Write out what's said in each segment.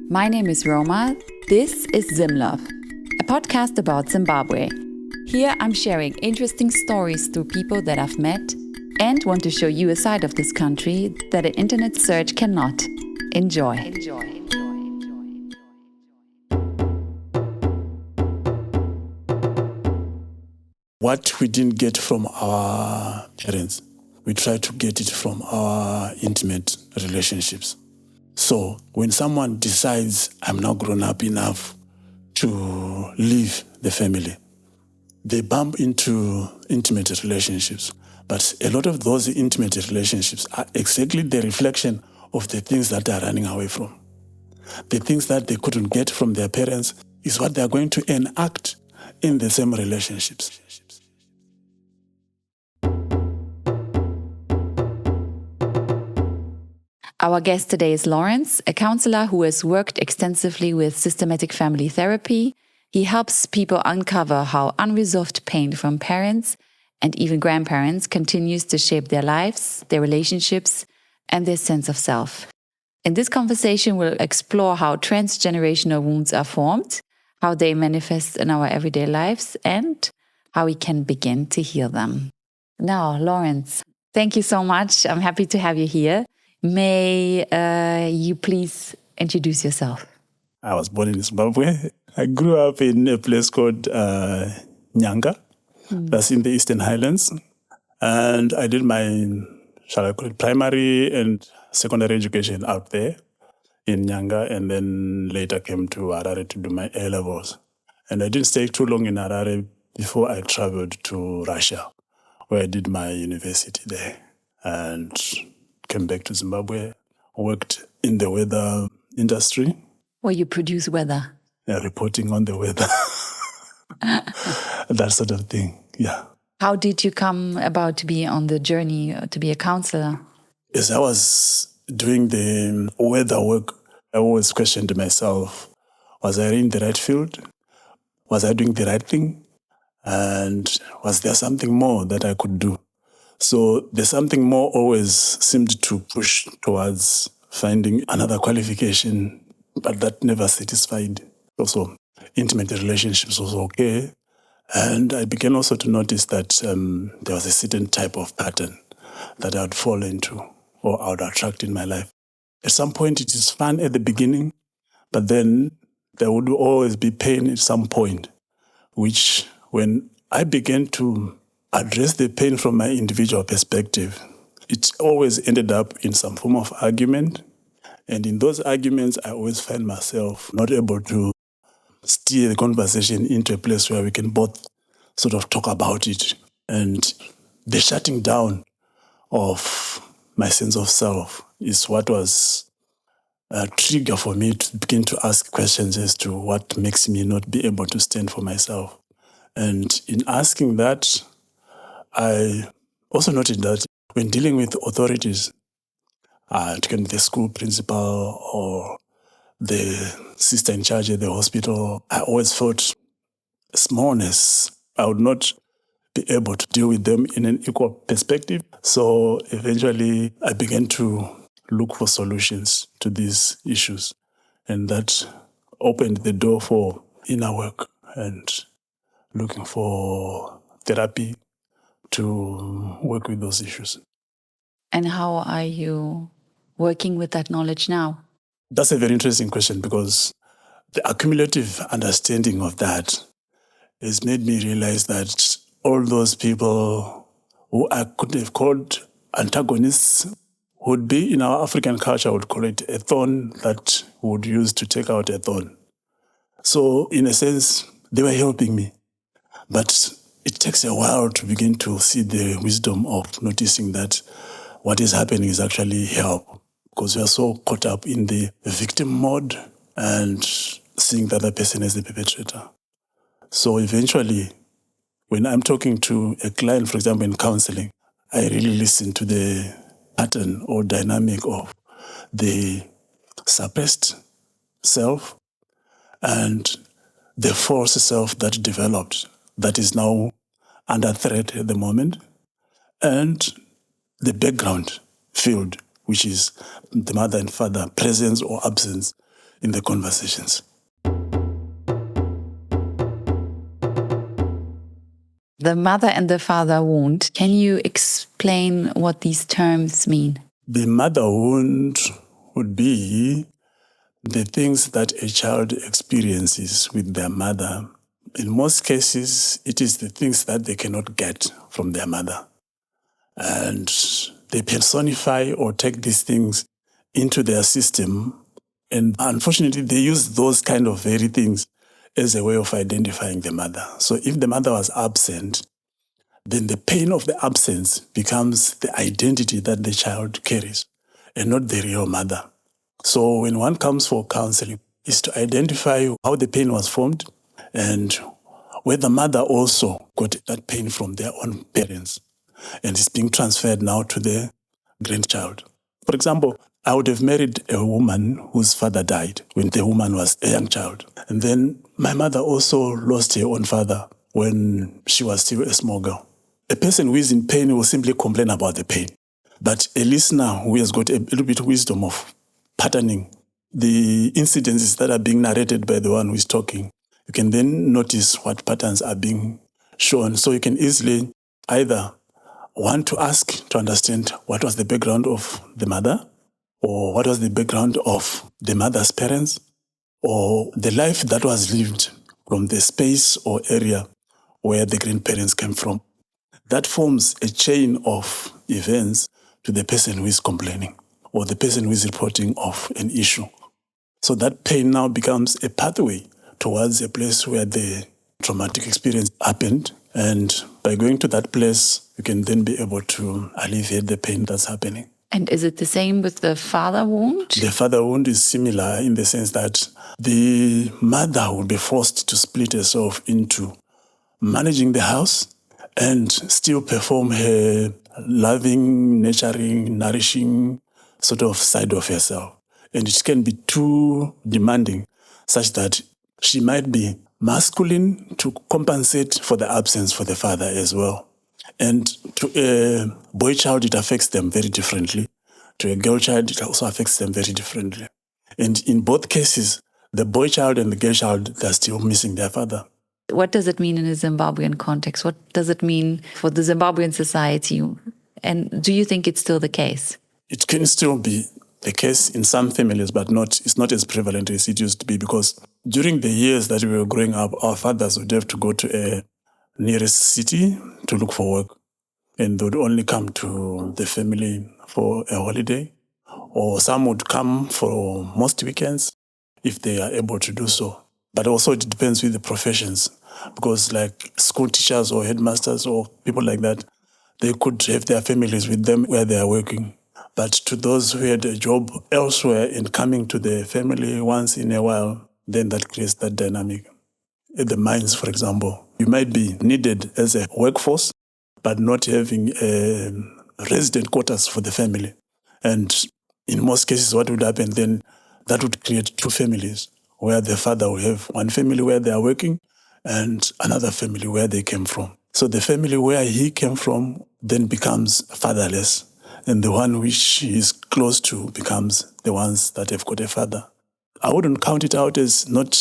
My name is Roma. This is Zimlove, a podcast about Zimbabwe. Here I'm sharing interesting stories through people that I've met and want to show you a side of this country that an internet search cannot. Enjoy. What we didn't get from our parents, we try to get it from our intimate relationships. So when someone decides, I'm now grown up enough to leave the family, they bump into intimate relationships. But a lot of those intimate relationships are exactly the reflection of the things that they're running away from. The things that they couldn't get from their parents is what they're going to enact in the same relationships. Our guest today is Lawrence, a counselor who has worked extensively with systematic family therapy. He helps people uncover how unresolved pain from parents and even grandparents continues to shape their lives, their relationships, and their sense of self. In this conversation, we'll explore how transgenerational wounds are formed, how they manifest in our everyday lives, and how we can begin to heal them. Now, Lawrence, thank you so much. I'm happy to have you here. May you please introduce yourself? I was born in Zimbabwe. I grew up in a place called Nyanga. That's in the Eastern Highlands. And I did my, shall I call it, primary and secondary education out there in Nyanga, and then later came to Harare to do my A-levels. And I didn't stay too long in Harare before I traveled to Russia, where I did my university there. And came back to Zimbabwe, worked in the weather industry. Where you produce weather? Yeah, reporting on the weather. That sort of thing, yeah. How did you come about to be on the journey to be a counselor? As I was doing the weather work, I always questioned myself, was I in the right field? Was I doing the right thing? And was there something more that I could do? So the something more always seemed to push towards finding another qualification, but that never satisfied. Also, intimate relationships was okay. And I began also to notice that there was a certain type of pattern that I would fall into or I would attract in my life. At some point, it is fun at the beginning, but then there would always be pain at some point, which when I began to address the pain from my individual perspective, it always ended up in some form of argument. And in those arguments, I always find myself not able to steer the conversation into a place where we can both sort of talk about it. And the shutting down of my sense of self is what was a trigger for me to begin to ask questions as to what makes me not be able to stand for myself. And in asking that, I also noted that when dealing with authorities, it can be the school principal or the sister in charge at the hospital, I always felt smallness. I would not be able to deal with them in an equal perspective. So eventually I began to look for solutions to these issues. And that opened the door for inner work and looking for therapy to work with those issues. And how are you working with that knowledge now? That's a very interesting question because the accumulative understanding of that has made me realize that all those people who I could have called antagonists would be, in our African culture, I would call it a thorn that we would use to take out a thorn. So in a sense, they were helping me. But it takes a while to begin to see the wisdom of noticing that what is happening is actually help, because we are so caught up in the victim mode and seeing the other person as the perpetrator. So eventually, when I'm talking to a client, for example, in counseling, I really listen to the pattern or dynamic of the suppressed self and the false self that developed that is now under threat at the moment, and the background field, which is the mother and father presence or absence in the conversations. The mother and the father wound. Can you explain what these terms mean? The mother wound would be the things that a child experiences with their mother. In most cases, it is the things that they cannot get from their mother. And they personify or take these things into their system. And unfortunately, they use those kind of very things as a way of identifying the mother. So if the mother was absent, then the pain of the absence becomes the identity that the child carries and not the real mother. So when one comes for counseling, is to identify how the pain was formed and where the mother also got that pain from their own parents and is being transferred now to the grandchild. For example, I would have married a woman whose father died when the woman was a young child. And then my mother also lost her own father when she was still a small girl. A person who is in pain will simply complain about the pain. But a listener who has got a little bit of wisdom of patterning the incidences that are being narrated by the one who is talking, you can then notice what patterns are being shown. So you can easily either want to ask to understand what was the background of the mother, or what was the background of the mother's parents, or the life that was lived from the space or area where the grandparents came from. That forms a chain of events to the person who is complaining or the person who is reporting of an issue. So that pain now becomes a pathway towards a place where the traumatic experience happened. And by going to that place, you can then be able to alleviate the pain that's happening. And is it the same with the father wound? The father wound is similar in the sense that the mother would be forced to split herself into managing the house and still perform her loving, nurturing, nourishing sort of side of herself. And it can be too demanding, such that she might be masculine to compensate for the absence for the father as well. And to a boy child, it affects them very differently. To a girl child, it also affects them very differently. And in both cases, the boy child and the girl child, they're still missing their father. What does it mean in a Zimbabwean context? What does it mean for the Zimbabwean society? And do you think it's still the case? It can still be the case in some families, but it's not as prevalent as it used to be, because during the years that we were growing up, our fathers would have to go to a nearest city to look for work. And they would only come to the family for a holiday, or some would come for most weekends if they are able to do so. But also it depends with the professions, because like school teachers or headmasters or people like that, they could have their families with them where they are working. But to those who had a job elsewhere and coming to the family once in a while, then that creates that dynamic. At the mines, for example, you might be needed as a workforce, but not having resident quarters for the family. And in most cases, what would happen then, that would create two families, where the father will have one family where they are working and another family where they came from. So the family where he came from then becomes fatherless, and the one which he is close to becomes the ones that have got a father. I wouldn't count it out as not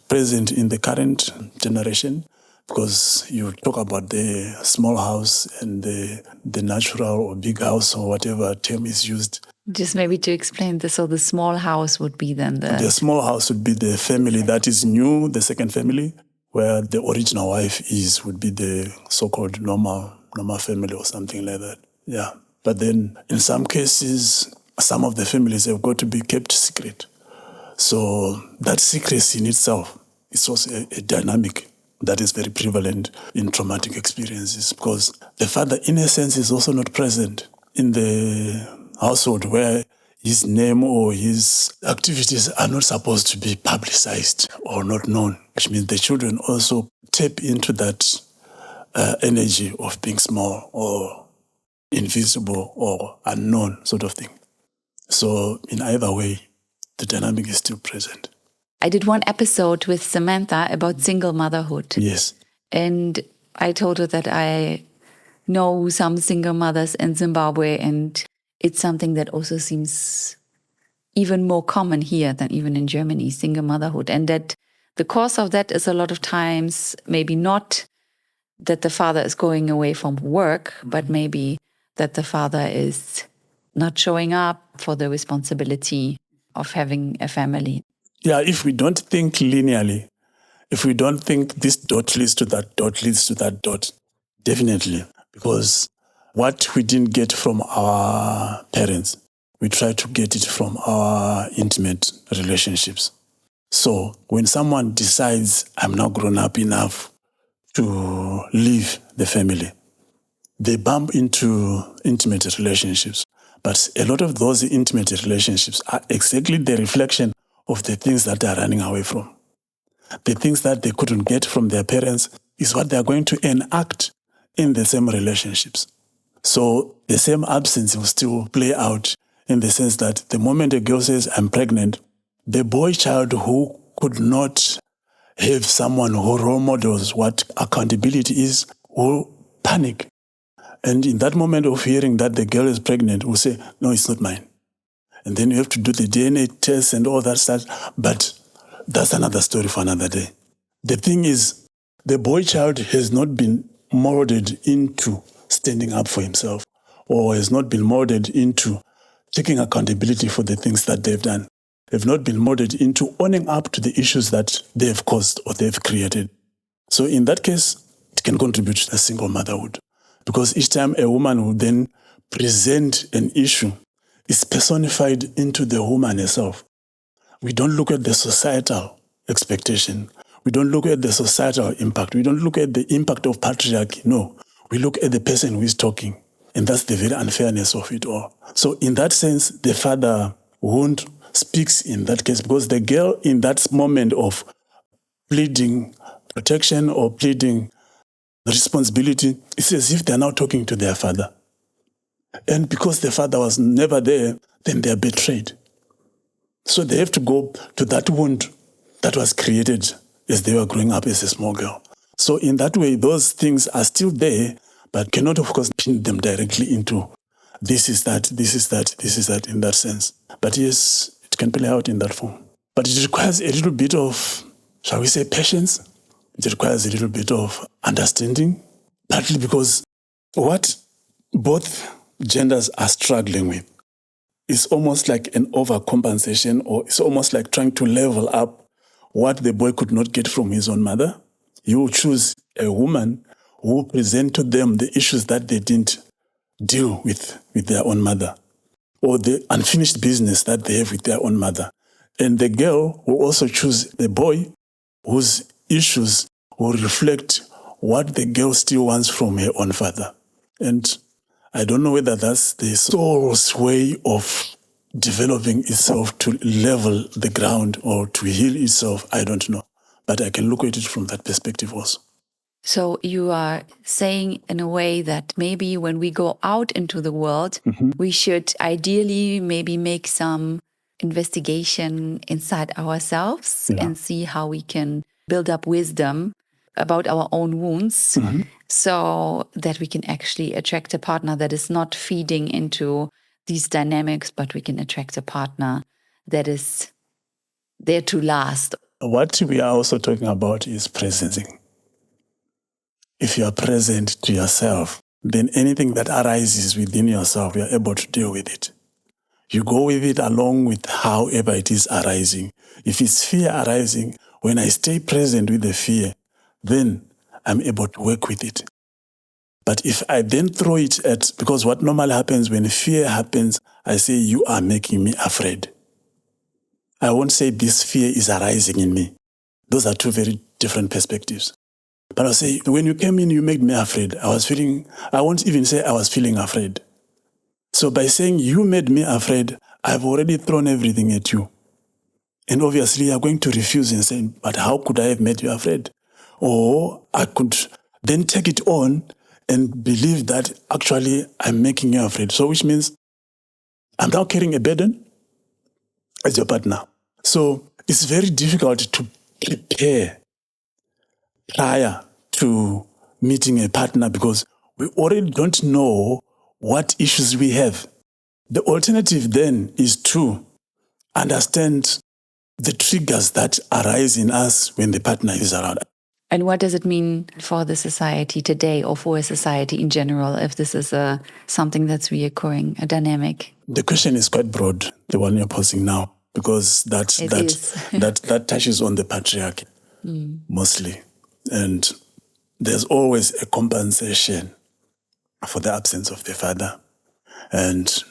present in the current generation, because you talk about the small house and the natural or big house or whatever term is used. Just maybe to explain this, so the small house would be then The small house would be the family that is new, the second family, where the original wife would be the so-called normal family or something like that. Yeah. But then in some cases, some of the families have got to be kept secret. So that secrecy in itself is also a dynamic that is very prevalent in traumatic experiences, because the father, in a sense, is also not present in the household where his name or his activities are not supposed to be publicized or not known, which means the children also tap into that energy of being small or invisible or unknown sort of thing. So in either way, the dynamic is still present. I did one episode with Samantha about single motherhood. Yes. And I told her that I know some single mothers in Zimbabwe, and it's something that also seems even more common here than even in Germany, single motherhood. And that the cause of that is a lot of times maybe not that the father is going away from work, but maybe that the father is not showing up for the responsibility of having a family. Yeah, if we don't think linearly, if we don't think this dot leads to that dot leads to that dot, definitely. Because what we didn't get from our parents, we try to get it from our intimate relationships. So when someone decides, I'm not grown up enough to leave the family, they bump into intimate relationships. But a lot of those intimate relationships are exactly the reflection of the things that they're running away from. The things that they couldn't get from their parents is what they're going to enact in the same relationships. So the same absence will still play out in the sense that the moment a girl says, I'm pregnant, the boy child who could not have someone who role models what accountability is will panic. And in that moment of hearing that the girl is pregnant, will say, no, it's not mine. And then you have to do the DNA test and all that stuff. But that's another story for another day. The thing is, the boy child has not been molded into standing up for himself, or has not been molded into taking accountability for the things that they've done. They've not been molded into owning up to the issues that they've caused or they've created. So in that case, it can contribute to a single motherhood. Because each time a woman will then present an issue, it's personified into the woman herself. We don't look at the societal expectation. We don't look at the societal impact. We don't look at the impact of patriarchy. No, we look at the person who is talking. And that's the very unfairness of it all. So in that sense, the father wound speaks in that case because the girl in that moment of pleading protection or pleading responsibility, it's as if they're now talking to their father. And because the father was never there, then they're betrayed. So they have to go to that wound that was created as they were growing up as a small girl. So in that way, those things are still there, but cannot, of course, pin them directly into this is that, this is that, this is that in that sense. But yes, it can play out in that form. But it requires a little bit of, shall we say, patience. It requires a little bit of understanding, partly because what both genders are struggling with is almost like an overcompensation, or it's almost like trying to level up what the boy could not get from his own mother. You will choose a woman who will present to them the issues that they didn't deal with their own mother, or the unfinished business that they have with their own mother. And the girl will also choose the boy whose issues will reflect what the girl still wants from her own father. And I don't know whether that's the soul's way of developing itself to level the ground or to heal itself. I don't know. But I can look at it from that perspective also. So you are saying in a way that maybe when we go out into the world, we should ideally maybe make some investigation inside ourselves and see how we can build up wisdom about our own wounds so that we can actually attract a partner that is not feeding into these dynamics, but we can attract a partner that is there to last. What we are also talking about is presencing. If you are present to yourself, then anything that arises within yourself, you are able to deal with it. You go with it along with however it is arising. If it's fear arising, when I stay present with the fear, then I'm able to work with it. But if I then throw it at, because what normally happens when fear happens, I say, you are making me afraid. I won't say this fear is arising in me. Those are two very different perspectives. But I'll say, when you came in, you made me afraid. I won't even say I was feeling afraid. So by saying you made me afraid, I've already thrown everything at you. And obviously you're going to refuse and say, but how could I have made you afraid? Or I could then take it on and believe that actually I'm making you afraid. So which means I'm now carrying a burden as your partner. So it's very difficult to prepare prior to meeting a partner because we already don't know what issues we have. The alternative then is to understand the triggers that arise in us when the partner is around. And what does it mean for the society today, or for a society in general, if this is something that's reoccurring, a dynamic? The question is quite broad, the one you're posing now, because that touches on the patriarchy mostly. And there's always a compensation for the absence of the father. And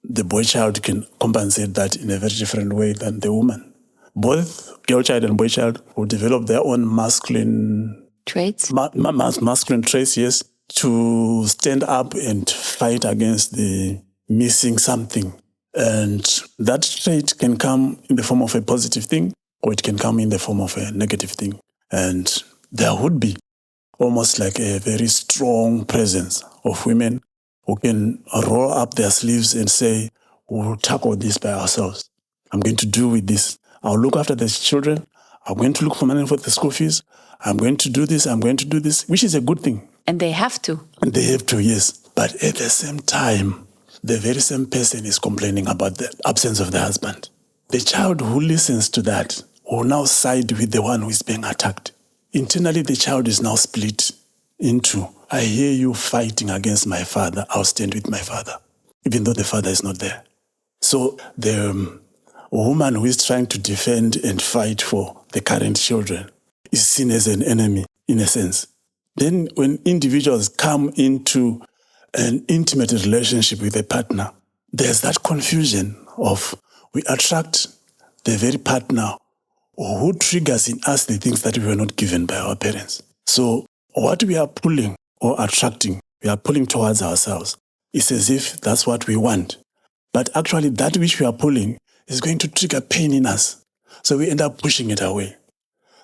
the boy child can compensate that in a very different way than the woman. Both girl child and boy child will develop their own masculine traits, masculine traits, yes, to stand up and fight against the missing something. And that trait can come in the form of a positive thing, or it can come in the form of a negative thing. And there would be almost like a very strong presence of women who can roll up their sleeves and say, we'll tackle this by ourselves. I'm going to do with this. I'll look after the children. I'm going to look for money for the school fees. I'm going to do this. I'm going to do this, which is a good thing. And they have to. And they have to, yes. But at the same time, the very same person is complaining about the absence of the husband. The child who listens to that will now side with the one who is being attacked. Internally, the child is now split into, I hear you fighting against my father. I'll stand with my father, even though the father is not there. So the woman who is trying to defend and fight for the current children is seen as an enemy, in a sense. Then when individuals come into an intimate relationship with a partner, there's that confusion of we attract the very partner who triggers in us the things that we were not given by our parents. So what we are pulling or attracting, we are pulling towards ourselves. It's as if that's what we want. But actually that which we are pulling is going to trigger pain in us. So we end up pushing it away.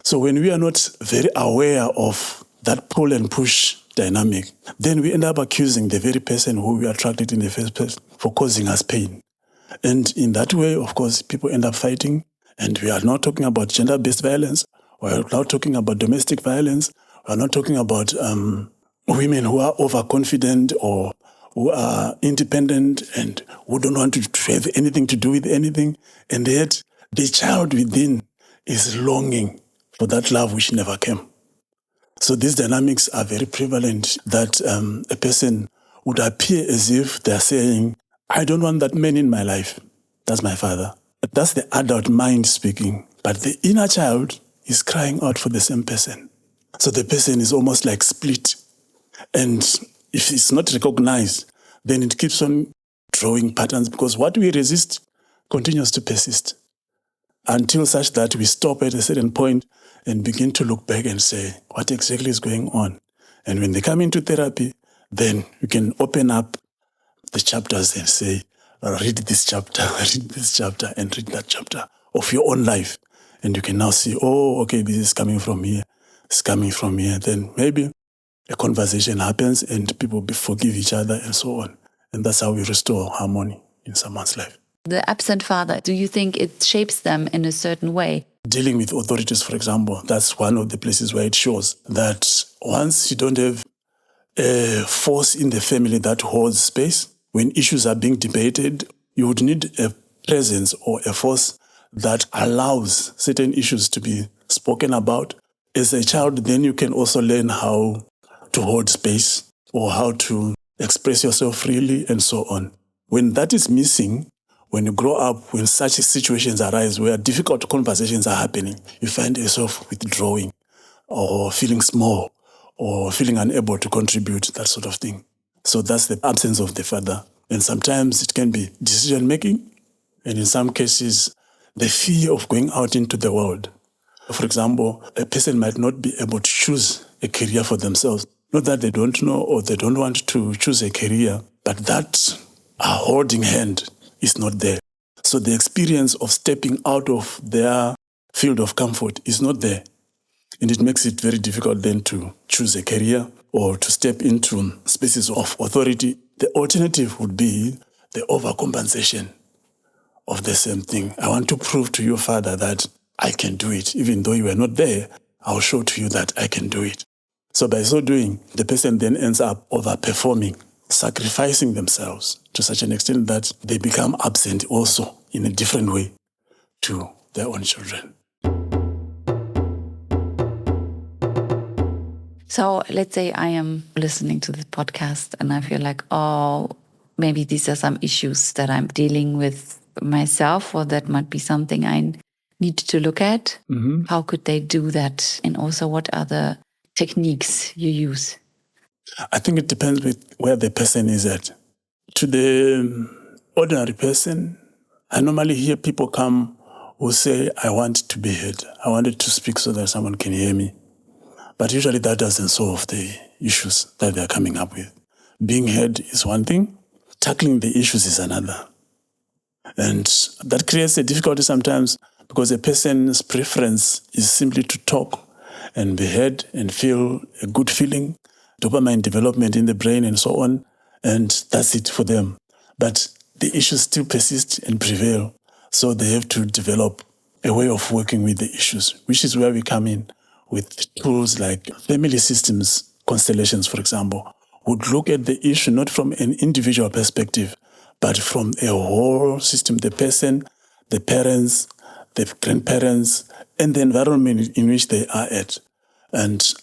So when we are not very aware of that pull and push dynamic, then we end up accusing the very person who we attracted in the first place for causing us pain. And in that way, of course, people end up fighting. And we are not talking about gender-based violence. We are not talking about domestic violence. We are not talking about women who are overconfident or who are independent and who don't want to have anything to do with anything. And yet the child within is longing for that love which never came. So these dynamics are very prevalent, that a person would appear as if they're saying, I don't want that man in my life. That's my father. But that's the adult mind speaking. But the inner child is crying out for the same person. So the person is almost like split. And if it's not recognized, then it keeps on drawing patterns, because what we resist continues to persist until such that we stop at a certain point and begin to look back and say, what exactly is going on? And when they come into therapy, then you can open up the chapters and say, read this chapter, and read that chapter of your own life. And you can now see, oh, okay, this is coming from here. It's coming from here. Then maybe a conversation happens and people forgive each other and so on. And that's how we restore harmony in someone's life. The absent father, do you think it shapes them in a certain way? Dealing with authorities, for example, that's one of the places where it shows that once you don't have a force in the family that holds space, when issues are being debated, you would need a presence or a force that allows certain issues to be spoken about. As a child, then you can also learn how to hold space or how to express yourself freely and so on. When that is missing, when you grow up, when such situations arise where difficult conversations are happening, you find yourself withdrawing or feeling small or feeling unable to contribute, that sort of thing. So that's the absence of the father. And sometimes it can be decision-making, and in some cases, the fear of going out into the world. For example, a person might not be able to choose a career for themselves. Not that they don't know or they don't want to choose a career, but that holding hand is not there. So the experience of stepping out of their field of comfort is not there. And it makes it very difficult then to choose a career or to step into spaces of authority. The alternative would be the overcompensation of the same thing. I want to prove to your father that I can do it. Even though you were not there, I'll show to you that I can do it. So by so doing, the person then ends up overperforming, sacrificing themselves to such an extent that they become absent also in a different way. to their own children. So let's say I am listening to this podcast and I feel like, oh, maybe these are some issues that I'm dealing with myself, or that might be something I need to look at. Mm-hmm. How could they do that? And also, what are the techniques you use? I think it depends with where the person is at. To the ordinary person, I normally hear people come who say, I want to be heard. I wanted to speak so that someone can hear me. But usually that doesn't solve the issues that they're coming up with. Being heard is one thing. Tackling the issues is another. And that creates a difficulty sometimes because a person's preference is simply to talk and be heard and feel a good feeling, dopamine development in the brain and so on. And that's it for them. But the issues still persist and prevail. So they have to develop a way of working with the issues, which is where we come in with tools like family systems constellations, for example, would look at the issue not from an individual perspective, but from a whole system, the person, the parents, the grandparents, and the environment in which they are at, and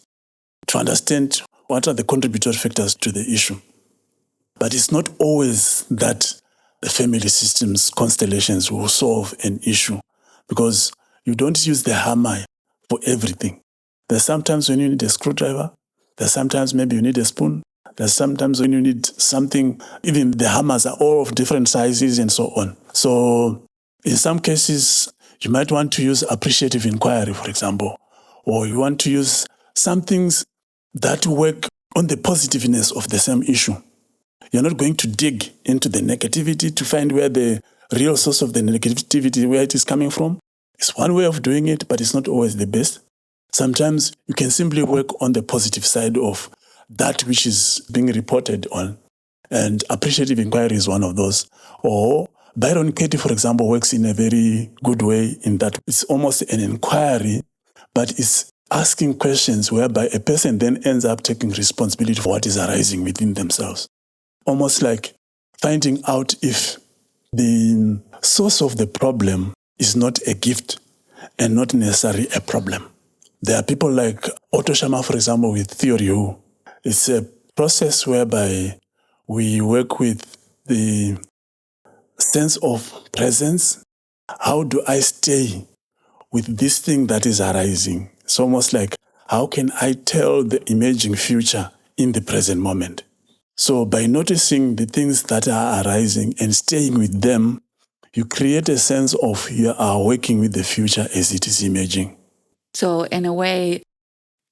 to understand what are the contributory factors to the issue. But it's not always that the family systems constellations will solve an issue, because you don't use the hammer for everything. There's sometimes when you need a screwdriver. There's sometimes maybe you need a spoon. There's sometimes when you need something, even the hammers are all of different sizes and so on. So in some cases, you might want to use appreciative inquiry, for example, or you want to use some things that work on the positiveness of the same issue. You're not going to dig into the negativity to find where the real source of the negativity, where it is coming from. It's one way of doing it, but it's not always the best. Sometimes you can simply work on the positive side of that which is being reported on. And appreciative inquiry is one of those. Or Byron Katie, for example, works in a very good way in that it's almost an inquiry, but it's asking questions whereby a person then ends up taking responsibility for what is arising within themselves. Almost like finding out if the source of the problem is not a gift and not necessarily a problem. There are people like Otto Scharmer, for example, with Theory U. It's a process whereby we work with the sense of presence. How do I stay with this thing that is arising? It's almost like, how can I tell the emerging future in the present moment? So by noticing the things that are arising and staying with them, you create a sense of you are working with the future as it is emerging. So in a way,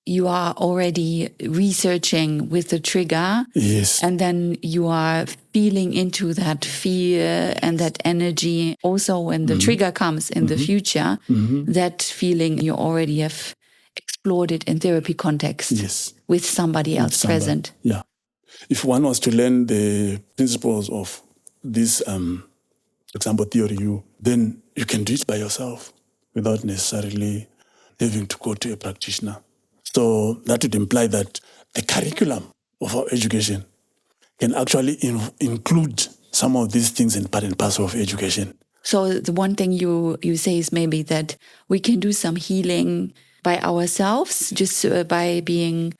you are already researching with the trigger. Yes. And then you are feeling into that fear and that energy. Also, when the trigger comes in the future, that feeling you already have explored it in therapy context. Yes. With somebody else present. Yeah. If one was to learn the principles of this, for example, Theory U, then you can do it by yourself without necessarily having to go to a practitioner. So that would imply that the curriculum of our education can actually include some of these things in part and parcel of education. So the one thing you say is maybe that we can do some healing by ourselves, just by being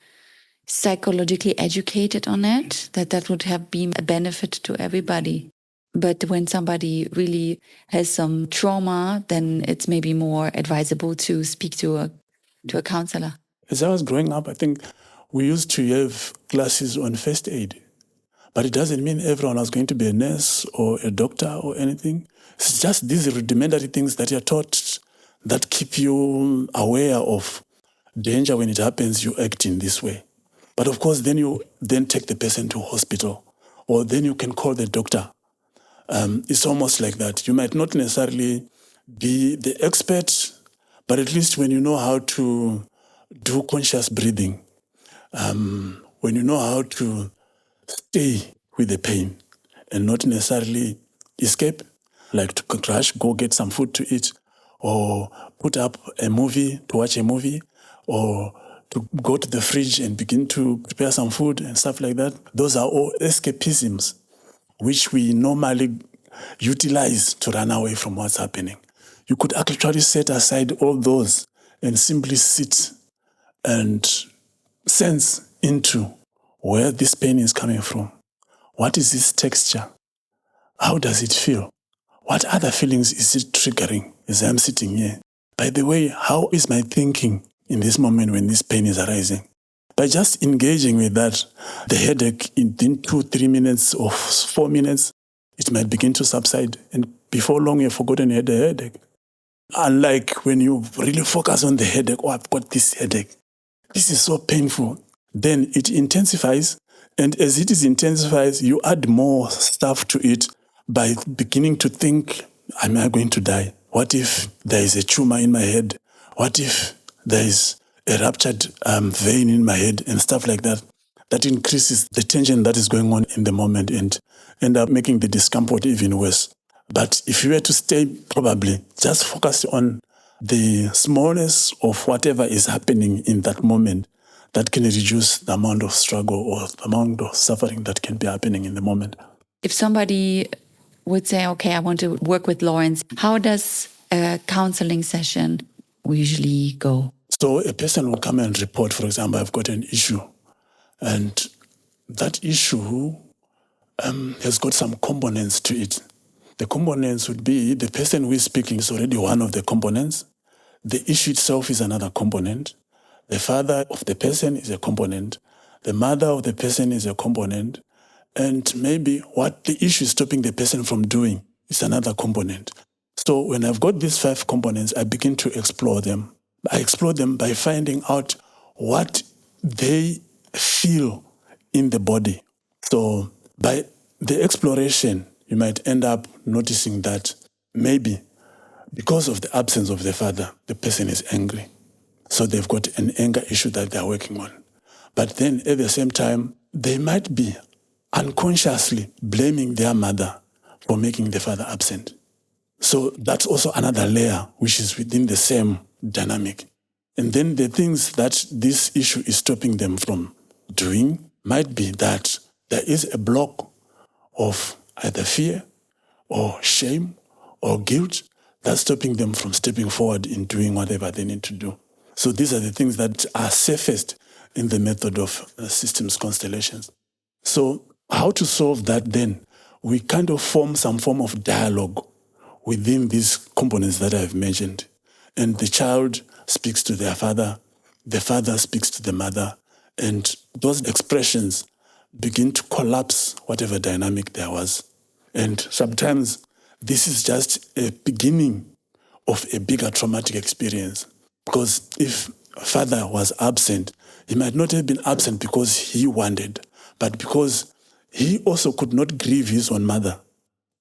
psychologically educated on it, that would have been a benefit to everybody. But when somebody really has some trauma, then it's maybe more advisable to speak to a counselor. As I was growing up, I think we used to have classes on first aid. But it doesn't mean everyone was going to be a nurse or a doctor or anything. It's just these rudimentary things that you're taught that keep you aware of danger. When it happens, you act in this way. But of course, then you take the person to hospital, or then you can call the doctor. It's almost like that. You might not necessarily be the expert, but at least when you know how to do conscious breathing, when you know how to stay with the pain and not necessarily escape, like to crash, go get some food to eat, or put up a movie, to watch a movie, or to go to the fridge and begin to prepare some food and stuff like that. Those are all escapisms which we normally utilize to run away from what's happening. you could actually set aside all those and simply sit and sense into where this pain is coming from. What is this texture? How does it feel? What other feelings is it triggering as I'm sitting here? By the way, how is my thinking in this moment when this pain is arising? By just engaging with that, the headache in 2-3 minutes or 4 minutes, it might begin to subside. And before long, you've forgotten you had a headache. Unlike when you really focus on the headache, oh, I've got this headache. This is so painful. Then it intensifies. And as it is intensifies, you add more stuff to it by beginning to think, am I going to die? What if there is a tumor in my head? What if there is a ruptured vein in my head and stuff like that? That increases the tension that is going on in the moment and end up making the discomfort even worse. But if you were to stay, probably just focus on the smallness of whatever is happening in that moment, that can reduce the amount of struggle or the amount of suffering that can be happening in the moment. If somebody would say, okay, I want to work with Lawrence, how does a counseling session usually go? So a person will come and report, for example, I've got an issue. And that issue has got some components to it. The components would be the person who is speaking is already one of the components. The issue itself is another component. The father of the person is a component. The mother of the person is a component. And maybe what the issue is stopping the person from doing is another component. So when I've got these 5 components, I begin to explore them. I explore them by finding out what they feel in the body. So by the exploration, you might end up noticing that maybe because of the absence of the father, the person is angry. So they've got an anger issue that they're working on. But then at the same time, they might be unconsciously blaming their mother for making the father absent. So that's also another layer which is within the same dynamic. And then the things that this issue is stopping them from doing might be that there is a block of either fear or shame or guilt that's stopping them from stepping forward in doing whatever they need to do. So these are the things that are safest in the method of systems constellations. So how to solve that then? We kind of form some form of dialogue within these components that I've mentioned. And the child speaks to their father, the father speaks to the mother, and those expressions begin to collapse whatever dynamic there was. And sometimes this is just a beginning of a bigger traumatic experience. Because if father was absent, he might not have been absent because he wanted, but because he also could not grieve his own mother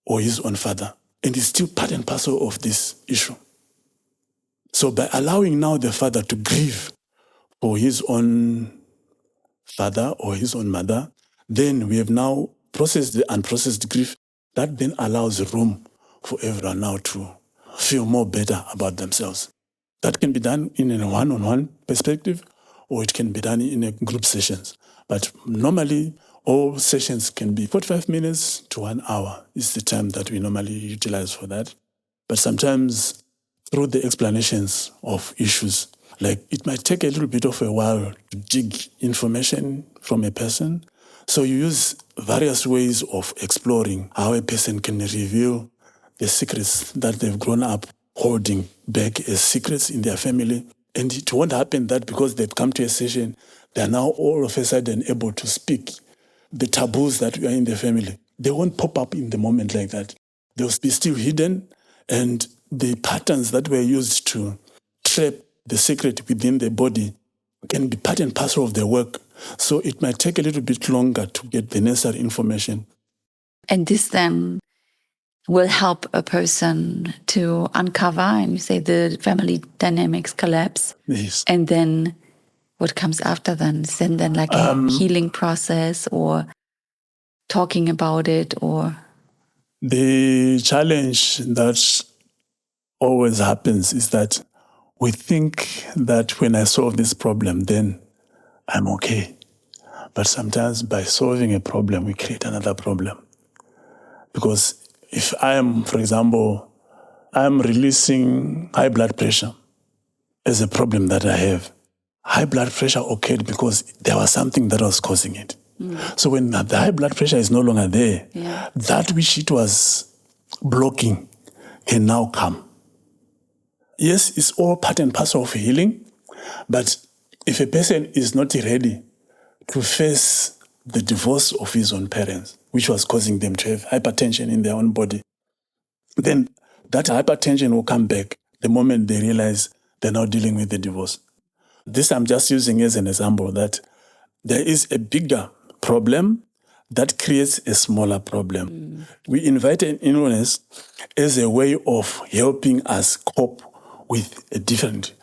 or his own father. And it's still part and parcel of this issue. So by allowing now the father to grieve for his own father or his own mother, then we have now processed the unprocessed grief. That then allows room for everyone now to feel more better about themselves. That can be done in a one-on-one perspective, or it can be done in a group sessions. But normally, all sessions can be 45 minutes to 1 hour is the time that we normally utilize for that. But sometimes through the explanations of issues, like it might take a little bit of a while to dig information from a person. So you use various ways of exploring how a person can reveal the secrets that they've grown up holding back as secrets in their family. And it won't happen that because they've come to a session, they're now all of a sudden able to speak the taboos that are in the family. They won't pop up in the moment like that. They'll be still hidden, and the patterns that were used to trap the secret within the body can be part and parcel of their work. So it might take a little bit longer to get the necessary information. And this then will help a person to uncover, and you say the family dynamics collapse. Yes. And then what comes after then? Is then like a healing process or talking about it or? The challenge that always happens is that we think that when I solve this problem, then I'm okay. But sometimes by solving a problem, we create another problem. Because if I am, for example, I'm releasing high blood pressure as a problem that I have. High blood pressure occurred because there was something that was causing it. So when the high blood pressure is no longer there, that which it was blocking can now come. Yes, it's all part and parcel of healing, but if a person is not ready to face the divorce of his own parents, which was causing them to have hypertension in their own body, then that hypertension will come back the moment they realize they're now dealing with the divorce. This I'm just using as an example that there is a bigger problem that creates a smaller problem. We invite an illness as a way of helping us cope with a different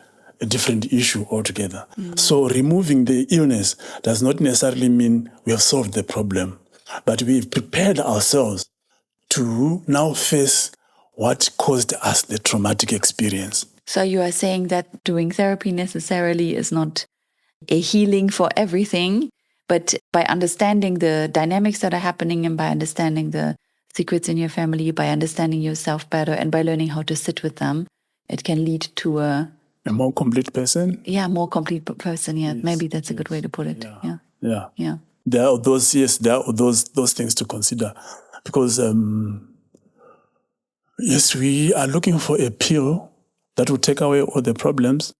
issue altogether. So removing the illness does not necessarily mean we have solved the problem, but we've prepared ourselves to now face what caused us the traumatic experience. So you are saying that doing therapy necessarily is not a healing for everything, but by understanding the dynamics that are happening and by understanding the secrets in your family, by understanding yourself better and by learning how to sit with them, it can lead to a more complete person. Yeah, more complete person. Yeah, yes, maybe that's a good way to put it. Yeah. There are those things to consider because yes, we are looking for a pill that will take away all the problems,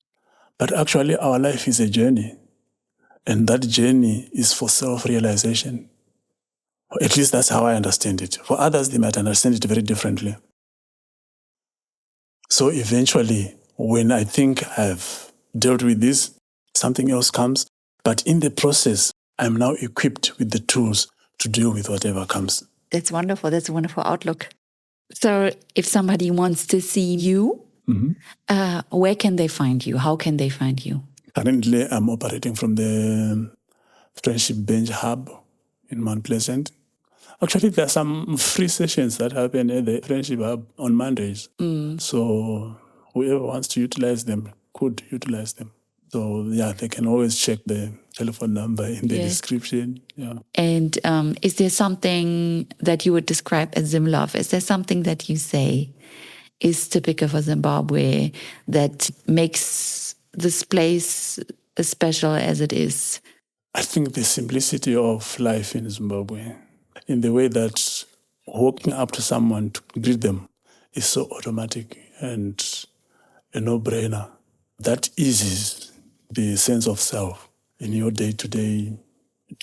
but actually our life is a journey, and that journey is for self-realization. At least that's how I understand it. For others, they might understand it very differently. So eventually, when I think I've dealt with this, something else comes, but in the process, I'm now equipped with the tools to deal with whatever comes. That's wonderful. That's a wonderful outlook. So if somebody wants to see you, where can they find you? How can they find you? Currently, I'm operating from the Friendship Bench Hub in Mount Pleasant. Actually, there are some free sessions that happen at the Friendship Hub on Mondays. So whoever wants to utilize them could utilize them. So yeah, they can always check the telephone number in the description. Yeah. And is there something that you would describe as zimlove? Is there something that you say is typical for Zimbabwe that makes this place as special as it is? I think the simplicity of life in Zimbabwe, in the way that walking up to someone to greet them is so automatic and a no-brainer. That eases the sense of self in your day-to-day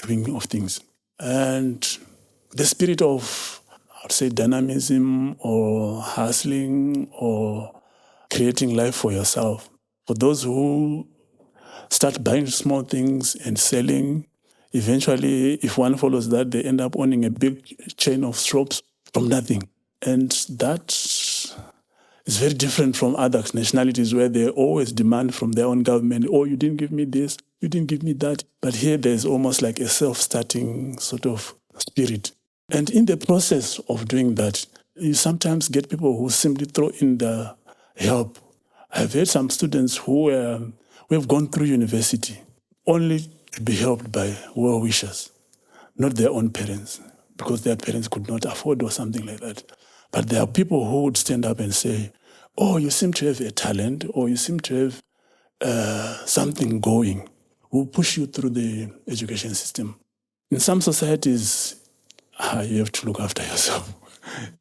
doing of things. And the spirit of, I would say, dynamism or hustling or creating life for yourself. For those who start buying small things and selling, eventually, if one follows that, they end up owning a big chain of shops from nothing. And that is very different from other nationalities where they always demand from their own government, oh, you didn't give me this, you didn't give me that. But here there's almost like a self-starting sort of spirit. And in the process of doing that, you sometimes get people who simply throw in the help. I've had some students who have gone through university only to be helped by well-wishers, not their own parents, because their parents could not afford or something like that. But there are people who would stand up and say, oh, you seem to have a talent, or you seem to have something going, who push you through the education system. In some societies, you have to look after yourself.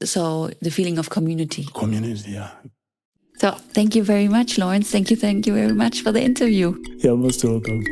So the feeling of community. Community, yeah. So thank you very much, Lawrence. Thank you very much for the interview. You're most welcome.